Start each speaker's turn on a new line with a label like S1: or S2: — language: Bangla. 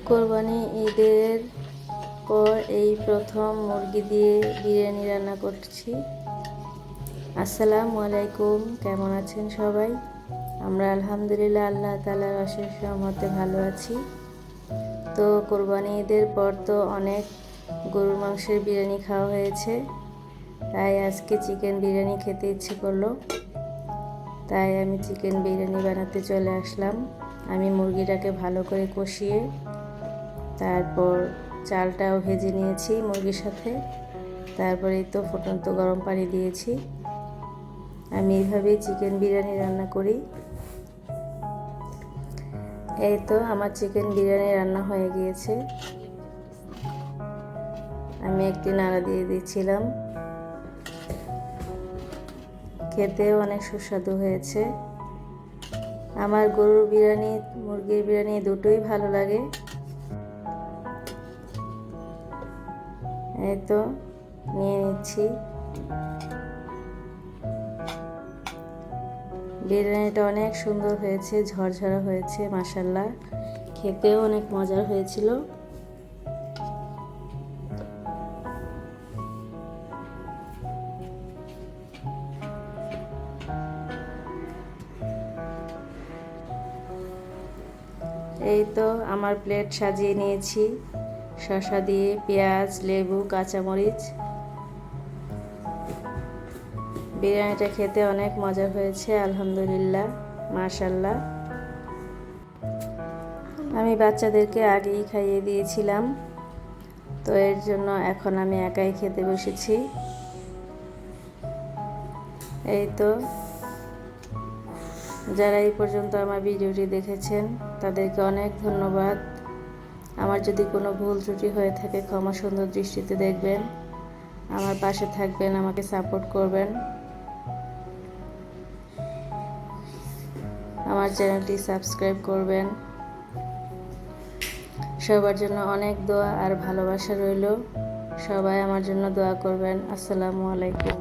S1: কোরবানি ঈদের পর এই প্রথম মুরগি দিয়ে বিরিয়ানি রান্না করছি। আসসালামু আলাইকুম, কেমন আছেন সবাই? আমরা আলহামদুলিল্লাহ আল্লাহ তাআলার অশেষ রহমতে ভালো আছি। তো কোরবানি ঈদের পর তো অনেক গরুর মাংসের বিরিয়ানি খাওয়া হয়েছে, তাই আজকে চিকেন বিরিয়ানি খেতে ইচ্ছে করলো, তাই আমি চিকেন বিরিয়ানি বানাতে চলে আসলাম। আমি মুরগিটাকে ভালো করে কষিয়ে তারপর চালটাও ভেজে নিয়েছি মুরগির সাথে। তারপরেই তো ফুটন্ত গরম পানি দিয়েছি। আমি এইভাবেই চিকেন বিরিয়ানি রান্না করি। এই তো আমার চিকেন বিরিয়ানি রান্না হয়ে গিয়েছে। আমি একটি নাড়া দিয়ে দিচ্ছিলাম। খেতেও অনেক সুস্বাদু হয়েছে। আমার গরুর বিরিয়ানি মুরগির বিরিয়ানি দুটোই ভালো লাগে। এই তো নিয়ে নিচ্ছি। বিরিয়ানিটা অনেক সুন্দর হয়েছে, ঝরঝরা হয়েছে, মাশাআল্লাহ। খেতেও অনেক মজার হয়েছিল। এই তো আমার প্লেট সাজিয়ে নিয়েছি শসা দিয়ে, পেঁয়াজ, লেবু, কাঁচামরিচ। বিরিয়ানিটা খেতে অনেক মজা হয়েছে, আলহামদুলিল্লাহ, মাশাআল্লাহ। আমি বাচ্চাদেরকে আগেই খাইয়ে দিয়েছিলাম, তো এর জন্য এখন আমি একাই খেতে বসেছি। এই তো যারা এই পর্যন্ত আমার ভিডিওটি দেখেছেন তাদেরকে অনেক ধন্যবাদ। আমার যদি কোনো ভুল ত্রুটি হয়ে থাকে ক্ষমা সুন্দর দৃষ্টিতে দেখবেন। আমার পাশে থাকবেন, আমাকে সাপোর্ট করবেন। আমার চ্যানেলটি সাবস্ক্রাইব করবেন। সবার জন্য অনেক দোয়া আর ভালোবাসা রইল। সবাই আমার জন্য দোয়া করবেন। আসসালামু আলাইকুম।